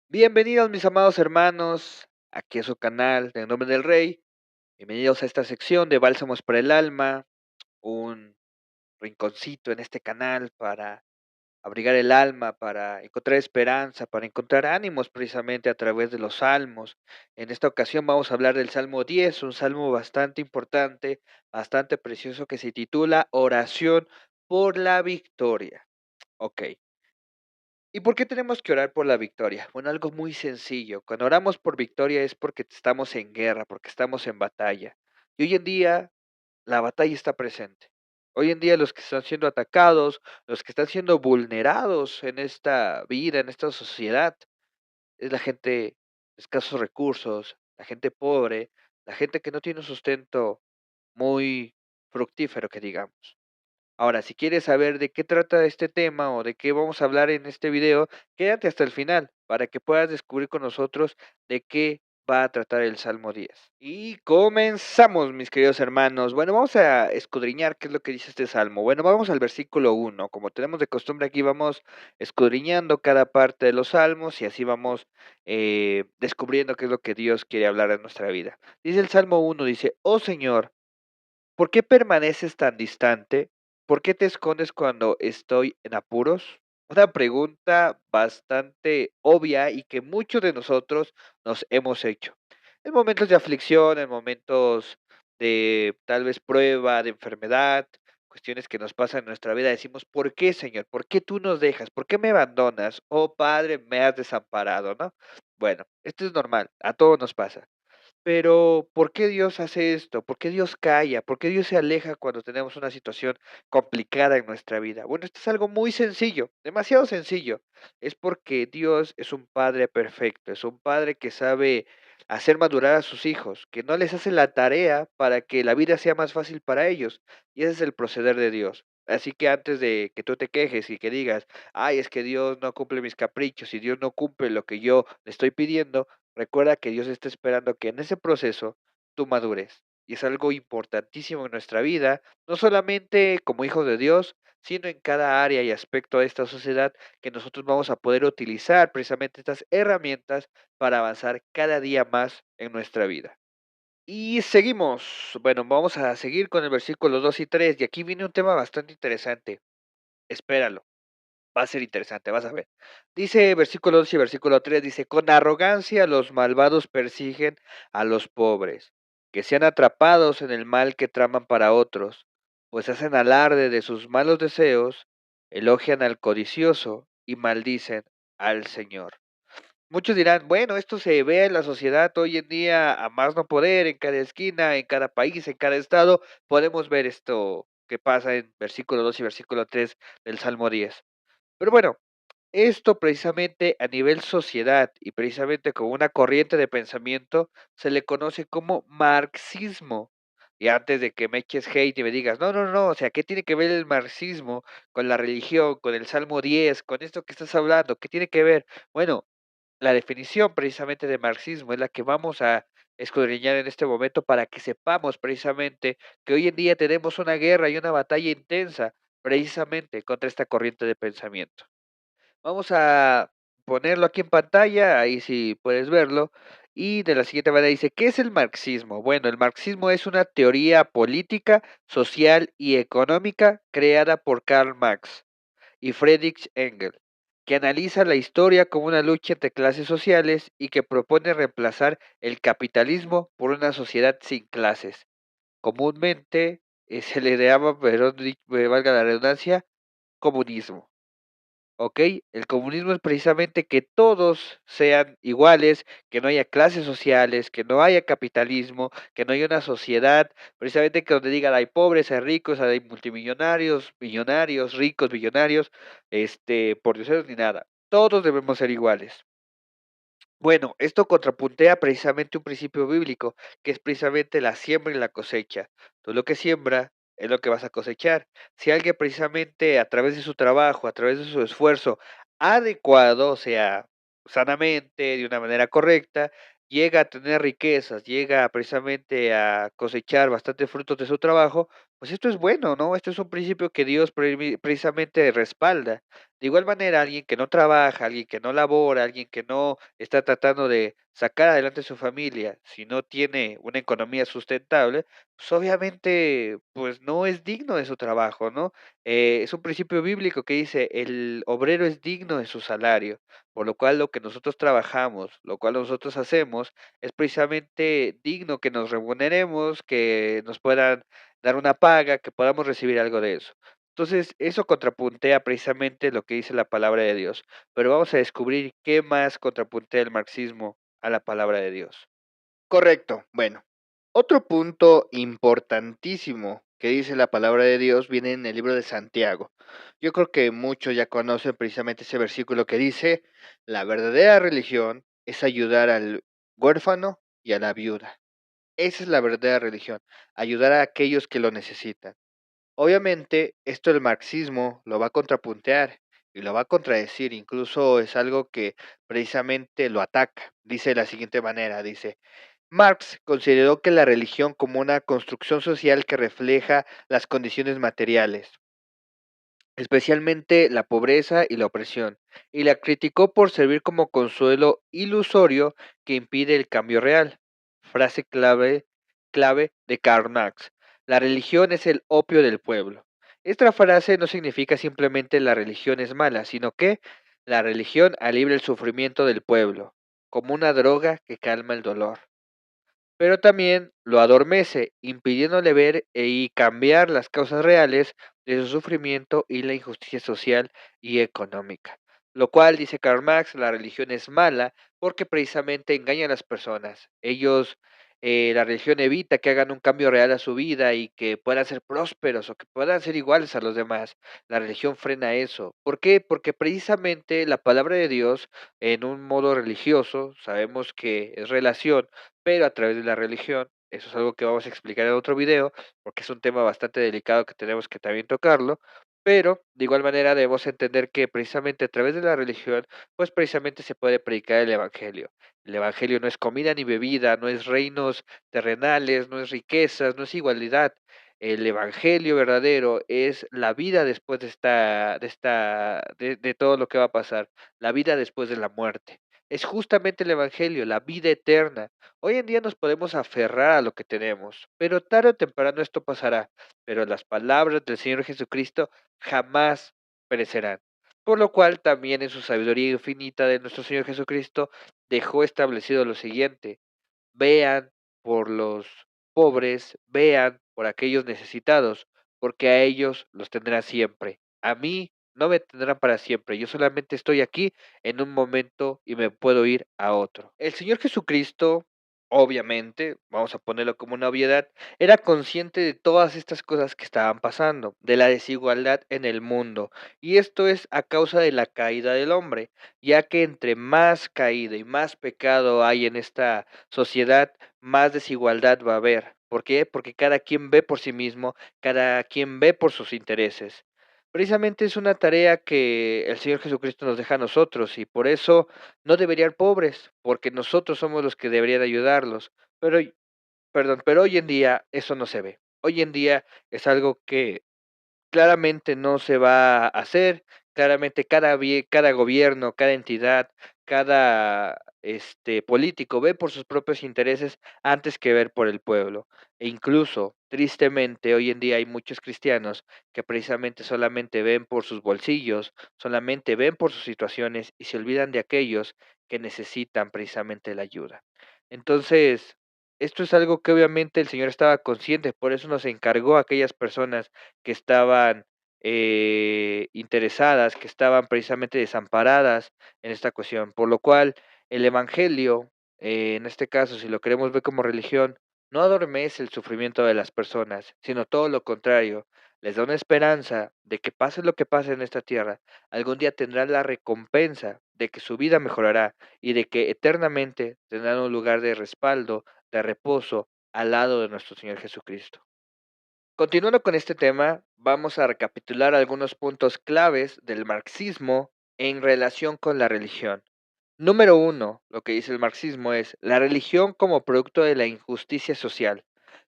Bienvenidos mis amados hermanos, aquí a su canal de En Nombre del Rey. Bienvenidos a esta sección de Bálsamos para el Alma, un rinconcito en este canal para abrigar el alma, para encontrar esperanza, para encontrar ánimos precisamente a través de los salmos. En esta ocasión vamos a hablar del Salmo 10, un salmo bastante importante, bastante precioso que se titula Oración por la Victoria. Ok. ¿Y por qué tenemos que orar por la victoria? Bueno, algo muy sencillo. Cuando oramos por victoria es porque estamos en guerra, porque estamos en batalla. Y hoy en día la batalla está presente. Hoy en día los que están siendo atacados, los que están siendo vulnerados en esta vida, en esta sociedad, es la gente de escasos recursos, la gente pobre, la gente que no tiene un sustento muy fructífero, que digamos. Ahora, si quieres saber de qué trata este tema o de qué vamos a hablar en este video, quédate hasta el final para que puedas descubrir con nosotros de qué va a tratar el Salmo 10. Y comenzamos, mis queridos hermanos. Bueno, vamos a escudriñar qué es lo que dice este salmo. Bueno, vamos al versículo 1. Como tenemos de costumbre aquí, vamos escudriñando cada parte de los salmos y así vamos descubriendo qué es lo que Dios quiere hablar en nuestra vida. Dice el Salmo 1, dice, oh Señor, ¿por qué permaneces tan distante? ¿Por qué te escondes cuando estoy en apuros? Una pregunta bastante obvia y que muchos de nosotros nos hemos hecho. En momentos de aflicción, en momentos de tal vez prueba, de enfermedad, cuestiones que nos pasan en nuestra vida, decimos, ¿por qué, Señor? ¿Por qué tú nos dejas? ¿Por qué me abandonas? Oh Padre, me has desamparado, ¿no? Bueno, esto es normal, a todos nos pasa. Pero, ¿por qué Dios hace esto? ¿Por qué Dios calla? ¿Por qué Dios se aleja cuando tenemos una situación complicada en nuestra vida? Bueno, esto es algo muy sencillo, demasiado sencillo. Es porque Dios es un Padre perfecto, es un Padre que sabe hacer madurar a sus hijos, que no les hace la tarea para que la vida sea más fácil para ellos. Y ese es el proceder de Dios. Así que antes de que tú te quejes y que digas, ay, es que Dios no cumple mis caprichos y Dios no cumple lo que yo le estoy pidiendo, recuerda que Dios está esperando que en ese proceso tú madures. Y es algo importantísimo en nuestra vida, no solamente como hijos de Dios, sino en cada área y aspecto de esta sociedad que nosotros vamos a poder utilizar precisamente estas herramientas para avanzar cada día más en nuestra vida. Y seguimos. Bueno, vamos a seguir con el versículo 2 y 3 y aquí viene un tema bastante interesante. Espéralo. Va a ser interesante, vas a ver. Dice versículo 2 y versículo 3, dice, con arrogancia los malvados persiguen a los pobres, que sean atrapados en el mal que traman para otros, pues hacen alarde de sus malos deseos, elogian al codicioso y maldicen al Señor. Muchos dirán, bueno, esto se ve en la sociedad hoy en día a más no poder, en cada esquina, en cada país, en cada estado, podemos ver esto que pasa en versículo 2 y versículo 3 del Salmo 10. Pero bueno, esto precisamente a nivel sociedad y precisamente como una corriente de pensamiento se le conoce como marxismo. Y antes de que me eches hate y me digas, no, no, no, o sea, ¿qué tiene que ver el marxismo con la religión, con el Salmo 10, con esto que estás hablando? ¿Qué tiene que ver? Bueno, la definición precisamente de marxismo es la que vamos a escudriñar en este momento para que sepamos precisamente que hoy en día tenemos una guerra y una batalla intensa precisamente contra esta corriente de pensamiento. Vamos a ponerlo aquí en pantalla, ahí sí puedes verlo. Y de la siguiente manera dice, ¿qué es el marxismo? Bueno, el marxismo es una teoría política, social y económica creada por Karl Marx y Friedrich Engels, que analiza la historia como una lucha entre clases sociales y que propone reemplazar el capitalismo por una sociedad sin clases. Comúnmente se le llama, perdón, valga la redundancia, comunismo. ¿Ok? El comunismo es precisamente que todos sean iguales, que no haya clases sociales, que no haya capitalismo, que no haya una sociedad, precisamente que donde digan hay pobres, hay ricos, hay multimillonarios, millonarios, ricos, millonarios, por dioses ni nada. Todos debemos ser iguales. Bueno, esto contrapuntea precisamente un principio bíblico, que es precisamente la siembra y la cosecha. Tú lo que siembra es lo que vas a cosechar. Si alguien precisamente a través de su trabajo, a través de su esfuerzo adecuado, o sea, sanamente, de una manera correcta, llega a tener riquezas, llega precisamente a cosechar bastantes frutos de su trabajo, Pues esto es bueno, ¿no? Este es un principio que Dios precisamente respalda. De igual manera, alguien que no trabaja, alguien que no labora, alguien que no está tratando de sacar adelante su familia, si no tiene una economía sustentable, pues obviamente, pues no es digno de su trabajo, ¿no? Es un principio bíblico que dice, el obrero es digno de su salario, por lo cual lo que nosotros trabajamos, lo cual nosotros hacemos, es precisamente digno que nos remuneremos, que nos puedan dar una paga, que podamos recibir algo de eso. Entonces, eso contrapuntea precisamente lo que dice la palabra de Dios, pero vamos a descubrir qué más contrapuntea el marxismo a la palabra de Dios. Correcto. Bueno, otro punto importantísimo que dice la palabra de Dios viene en el libro de Santiago. Yo creo que muchos ya conocen precisamente ese versículo que dice, la verdadera religión es ayudar al huérfano y a la viuda. Esa es la verdadera religión, ayudar a aquellos que lo necesitan. Obviamente, esto el marxismo lo va a contrapuntear y lo va a contradecir, incluso es algo que precisamente lo ataca. Dice de la siguiente manera, dice, Marx consideró que la religión como una construcción social que refleja las condiciones materiales, especialmente la pobreza y la opresión, y la criticó por servir como consuelo ilusorio que impide el cambio real. Frase clave de Karl Marx. La religión es el opio del pueblo. Esta frase no significa simplemente la religión es mala, sino que la religión alivia el sufrimiento del pueblo, como una droga que calma el dolor, pero también lo adormece, impidiéndole ver y cambiar las causas reales de su sufrimiento y la injusticia social y económica. Lo cual, dice Karl Marx, la religión es mala porque precisamente engaña a las personas. La religión evita que hagan un cambio real a su vida y que puedan ser prósperos o que puedan ser iguales a los demás. La religión frena eso. ¿Por qué? Porque precisamente la palabra de Dios, en un modo religioso, sabemos que es relación, pero a través de la religión. Eso es algo que vamos a explicar en otro video, porque es un tema bastante delicado que tenemos que también tocarlo, pero de igual manera debemos entender que precisamente a través de la religión, pues precisamente se puede predicar el evangelio. El evangelio no es comida ni bebida, no es reinos terrenales, no es riquezas, no es igualdad. El evangelio verdadero es la vida después de todo lo que va a pasar, la vida después de la muerte. Es justamente el evangelio, la vida eterna. Hoy en día nos podemos aferrar a lo que tenemos, pero tarde o temprano esto pasará. Pero las palabras del Señor Jesucristo jamás perecerán. Por lo cual también en su sabiduría infinita de nuestro Señor Jesucristo dejó establecido lo siguiente: vean por los pobres, vean por aquellos necesitados, porque a ellos los tendrán siempre. A mí no me tendrán para siempre. Yo solamente estoy aquí en un momento y me puedo ir a otro. El Señor Jesucristo, obviamente, vamos a ponerlo como una obviedad, era consciente de todas estas cosas que estaban pasando, de la desigualdad en el mundo. Y esto es a causa de la caída del hombre, ya que entre más caída y más pecado hay en esta sociedad, más desigualdad va a haber. ¿Por qué? Porque cada quien ve por sí mismo, cada quien ve por sus intereses. Precisamente es una tarea que el Señor Jesucristo nos deja a nosotros y por eso no deberían pobres, porque nosotros somos los que deberían ayudarlos. Pero, pero hoy en día eso no se ve. Hoy en día es algo que claramente no se va a hacer, claramente cada gobierno, cada entidad, cada, político ve por sus propios intereses antes que ver por el pueblo. E incluso, tristemente, hoy en día hay muchos cristianos que precisamente solamente ven por sus bolsillos, solamente ven por sus situaciones y se olvidan de aquellos que necesitan precisamente la ayuda. Entonces, esto es algo que obviamente el Señor estaba consciente, por eso nos encargó a aquellas personas que estaban interesadas, que estaban precisamente desamparadas en esta cuestión, por lo cual el Evangelio, en este caso, si lo queremos ver como religión, no adormece el sufrimiento de las personas, sino todo lo contrario, les da una esperanza de que pase lo que pase en esta tierra, algún día tendrán la recompensa de que su vida mejorará y de que eternamente tendrán un lugar de respaldo, de reposo, al lado de nuestro Señor Jesucristo. Continuando con este tema, vamos a recapitular algunos puntos claves del marxismo en relación con la religión. Número uno, lo que dice el marxismo es la religión como producto de la injusticia social.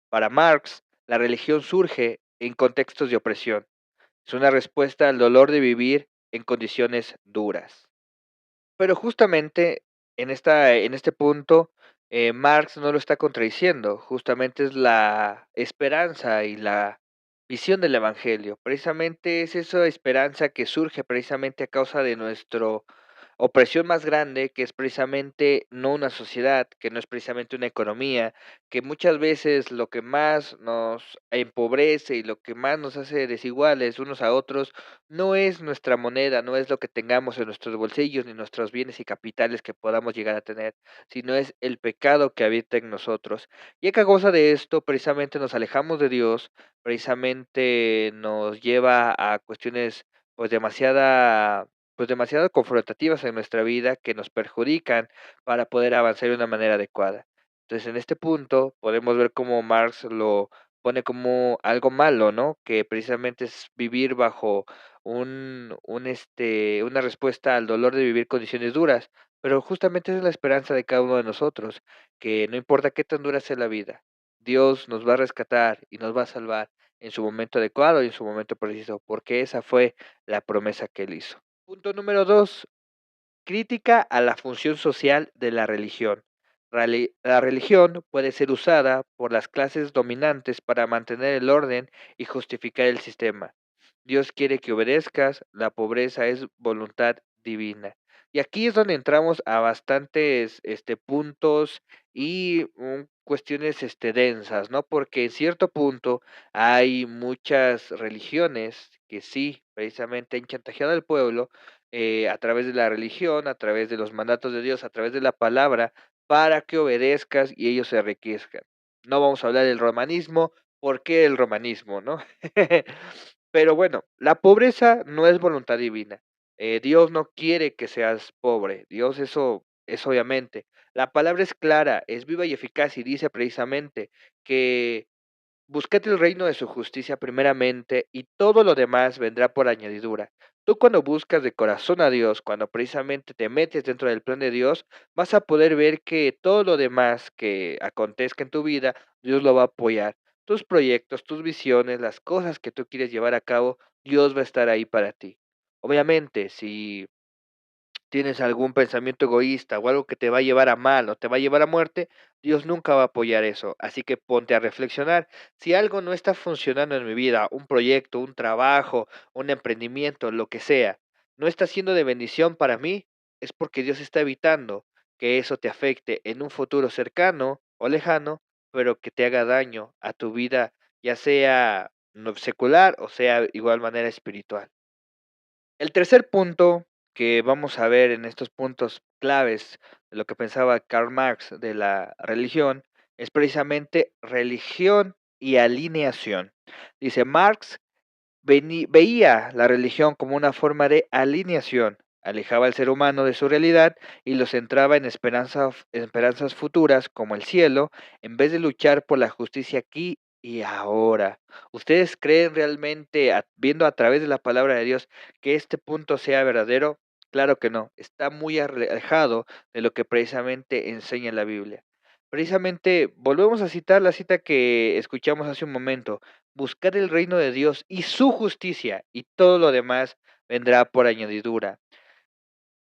Para Marx, la religión surge en contextos de opresión. Es una respuesta al dolor de vivir en condiciones duras. Pero justamente en este punto, Marx no lo está contradiciendo, justamente es la esperanza y la visión del evangelio. Precisamente es esa esperanza que surge precisamente a causa de nuestro opresión más grande, que es precisamente no una sociedad, que no es precisamente una economía, que muchas veces lo que más nos empobrece y lo que más nos hace desiguales unos a otros no es nuestra moneda, no es lo que tengamos en nuestros bolsillos ni nuestros bienes y capitales que podamos llegar a tener, sino es el pecado que habita en nosotros. Y a causa de esto, precisamente nos alejamos de Dios, precisamente nos lleva a cuestiones pues demasiado confrontativas en nuestra vida que nos perjudican para poder avanzar de una manera adecuada. Entonces, en este punto podemos ver cómo Marx lo pone como algo malo, ¿no? Que precisamente es vivir bajo una respuesta al dolor de vivir condiciones duras, pero justamente esa es la esperanza de cada uno de nosotros, que no importa qué tan dura sea la vida, Dios nos va a rescatar y nos va a salvar en su momento adecuado y en su momento preciso, porque esa fue la promesa que él hizo. Punto número 2, crítica a la función social de la religión. La religión puede ser usada por las clases dominantes para mantener el orden y justificar el sistema. Dios quiere que obedezcas, la pobreza es voluntad divina. Y aquí es donde entramos a bastantes puntos y cuestiones densas, ¿no? Porque en cierto punto hay muchas religiones que sí, precisamente han chantajeado al pueblo a través de la religión, a través de los mandatos de Dios, a través de la palabra, para que obedezcas y ellos se enriquezcan. No vamos a hablar del romanismo, ¿por qué el romanismo, no? Pero bueno, la pobreza no es voluntad divina. Dios no quiere que seas pobre. Dios eso es obviamente. La palabra es clara, es viva y eficaz y dice precisamente que buscad el reino de su justicia primeramente y todo lo demás vendrá por añadidura. Tú cuando buscas de corazón a Dios, cuando precisamente te metes dentro del plan de Dios, vas a poder ver que todo lo demás que acontezca en tu vida, Dios lo va a apoyar. Tus proyectos, tus visiones, las cosas que tú quieres llevar a cabo, Dios va a estar ahí para ti. Obviamente, si tienes algún pensamiento egoísta o algo que te va a llevar a mal o te va a llevar a muerte, Dios nunca va a apoyar eso. Así que ponte a reflexionar. Si algo no está funcionando en mi vida, un proyecto, un trabajo, un emprendimiento, lo que sea, no está siendo de bendición para mí, es porque Dios está evitando que eso te afecte en un futuro cercano o lejano, pero que te haga daño a tu vida, ya sea secular o sea igual manera espiritual. El tercer punto que vamos a ver en estos puntos claves de lo que pensaba Karl Marx de la religión es precisamente religión y alineación. Dice Marx veía la religión como una forma de alineación, alejaba al ser humano de su realidad y lo centraba en esperanzas futuras como el cielo, en vez de luchar por la justicia aquí y ahora. ¿Ustedes creen realmente, viendo a través de la palabra de Dios, que este punto sea verdadero? Claro que no, está muy alejado de lo que precisamente enseña la Biblia. Precisamente, volvemos a citar la cita que escuchamos hace un momento. Buscar el reino de Dios y su justicia, y todo lo demás vendrá por añadidura.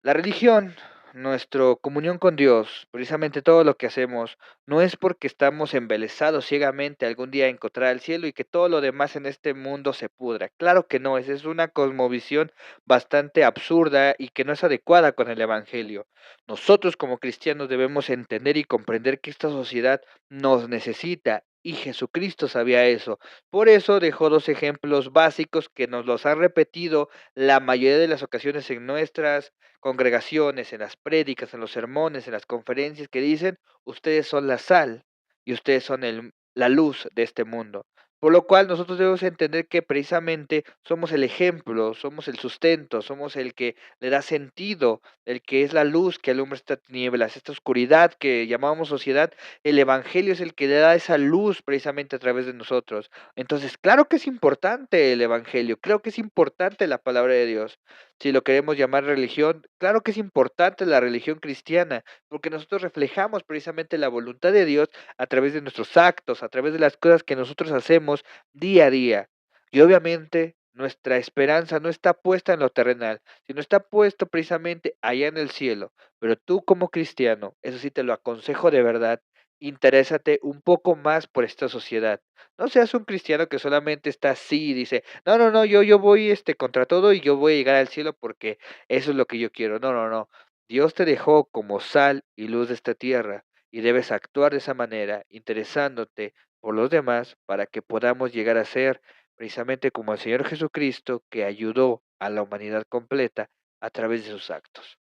La religión, nuestra comunión con Dios, precisamente todo lo que hacemos, no es porque estamos embelesados ciegamente algún día a encontrar el cielo y que todo lo demás en este mundo se pudra. Claro que no, esa es una cosmovisión bastante absurda y que no es adecuada con el Evangelio. Nosotros como cristianos debemos entender y comprender que esta sociedad nos necesita. Y Jesucristo sabía eso. Por eso dejó dos ejemplos básicos que nos los han repetido la mayoría de las ocasiones en nuestras congregaciones, en las prédicas, en los sermones, en las conferencias que dicen, ustedes son la sal y ustedes son la luz de este mundo. Por lo cual nosotros debemos entender que precisamente somos el ejemplo, somos el sustento, somos el que le da sentido, el que es la luz que alumbra estas tinieblas, esta oscuridad que llamamos sociedad. El Evangelio es el que le da esa luz precisamente a través de nosotros. Entonces, claro que es importante el Evangelio, creo que es importante la palabra de Dios. Si lo queremos llamar religión, claro que es importante la religión cristiana, porque nosotros reflejamos precisamente la voluntad de Dios a través de nuestros actos, a través de las cosas que nosotros hacemos día a día. Y obviamente nuestra esperanza no está puesta en lo terrenal, sino está puesto precisamente allá en el cielo. Pero tú como cristiano, eso sí te lo aconsejo de verdad, interésate un poco más por esta sociedad. No seas un cristiano que solamente está así y dice, no, no, no, yo voy contra todo y yo voy a llegar al cielo porque eso es lo que yo quiero. No, no, no. Dios te dejó como sal y luz de esta tierra y debes actuar de esa manera, interesándote por los demás para que podamos llegar a ser precisamente como el Señor Jesucristo, que ayudó a la humanidad completa a través de sus actos.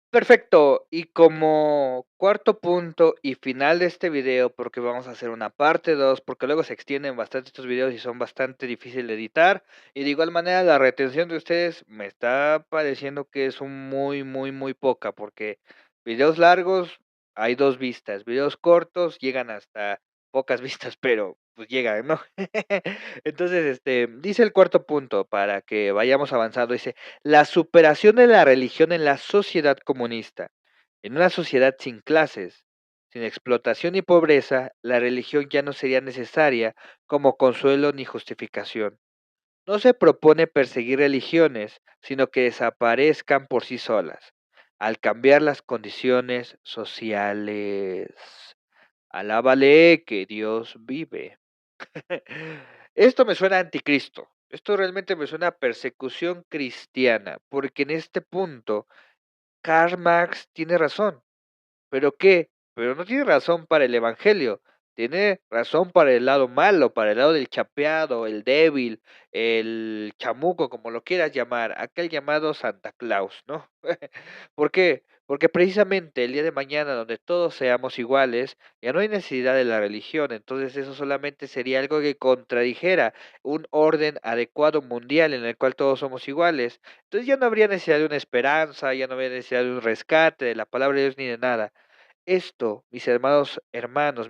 Perfecto, y como cuarto punto y final de este video, porque vamos a hacer una parte 2, porque luego se extienden bastante estos videos y son bastante difíciles de editar, y de igual manera la retención de ustedes me está pareciendo que es un muy poca, porque videos largos hay 2 vistas, videos cortos llegan hasta pocas vistas, pero pues llegan, ¿no? Entonces, dice el cuarto punto para que vayamos avanzando, dice: "La superación de la religión en la sociedad comunista. En una sociedad sin clases, sin explotación y pobreza, la religión ya no sería necesaria como consuelo ni justificación. No se propone perseguir religiones, sino que desaparezcan por sí solas, al cambiar las condiciones sociales. Alábale que Dios vive". Esto me suena a anticristo. Esto realmente me suena a persecución cristiana, porque en este punto Karl Marx tiene razón. ¿Pero qué? Pero no tiene razón para el evangelio, tiene razón para el lado malo, para el lado del chapeado, el débil, el chamuco, como lo quieras llamar, aquel llamado Santa Claus, ¿no? ¿Por qué? Porque precisamente el día de mañana, donde todos seamos iguales, ya no hay necesidad de la religión, entonces eso solamente sería algo que contradijera un orden adecuado mundial en el cual todos somos iguales. Entonces ya no habría necesidad de una esperanza, ya no habría necesidad de un rescate, de la palabra de Dios ni de nada. Esto, mis amados hermanos,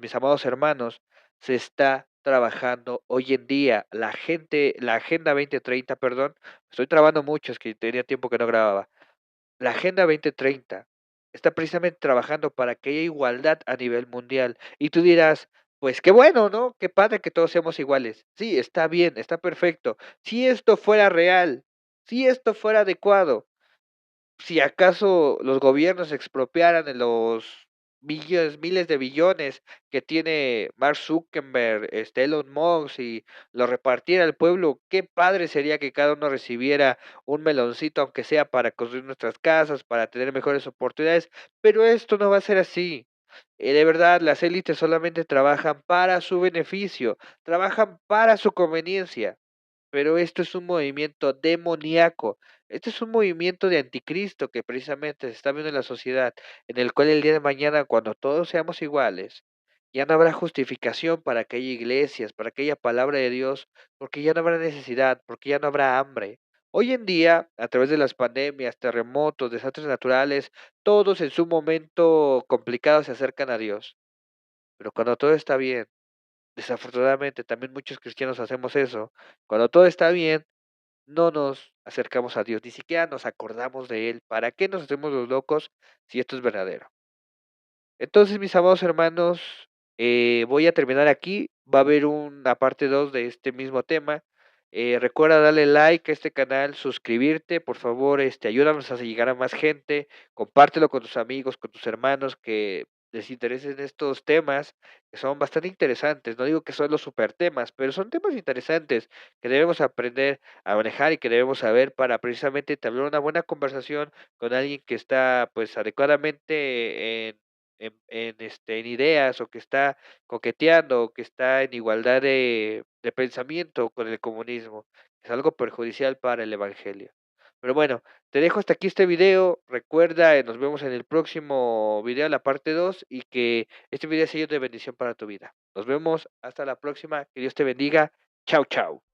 se está trabajando hoy en día. La Agenda 2030, perdón, estoy trabando mucho, es que tenía tiempo que no grababa. La Agenda 2030 está precisamente trabajando para que haya igualdad a nivel mundial. Y tú dirás, pues qué bueno, ¿no? Qué padre que todos seamos iguales. Sí, está bien, está perfecto. Si esto fuera real, si esto fuera adecuado, si acaso los gobiernos expropiaran de los billones, miles de billones que tiene Mark Zuckerberg, Elon Musk y lo repartiera al pueblo, qué padre sería que cada uno recibiera un meloncito, aunque sea para construir nuestras casas, para tener mejores oportunidades, pero esto no va a ser así. De verdad, las élites solamente trabajan para su beneficio, trabajan para su conveniencia. Pero esto es un movimiento demoníaco. Este es un movimiento de anticristo que precisamente se está viendo en la sociedad, en el cual el día de mañana, cuando todos seamos iguales, ya no habrá justificación para que haya iglesias, para que haya palabra de Dios, porque ya no habrá necesidad, porque ya no habrá hambre. Hoy en día, a través de las pandemias, terremotos, desastres naturales, todos en su momento complicado se acercan a Dios. Pero cuando todo está bien, desafortunadamente también muchos cristianos hacemos eso, cuando todo está bien, no nos acercamos a Dios, ni siquiera nos acordamos de Él. ¿Para qué nos hacemos los locos si esto es verdadero? Entonces, mis amados hermanos, voy a terminar aquí. Va a haber una parte 2 de este mismo tema. Recuerda darle like a este canal, suscribirte, por favor, ayúdanos a llegar a más gente, compártelo con tus amigos, con tus hermanos que les interesen estos temas, que son bastante interesantes. No digo que son los super temas, pero son temas interesantes que debemos aprender a manejar y que debemos saber para precisamente tener una buena conversación con alguien que está, pues, adecuadamente en ideas, o que está coqueteando, o que está en igualdad de pensamiento con el comunismo. Es algo perjudicial para el evangelio. Pero bueno, te dejo hasta aquí este video. Recuerda, nos vemos en el próximo video, la parte 2 y que este video sea de bendición para tu vida. Nos vemos hasta la próxima. Que Dios te bendiga. Chao, chao.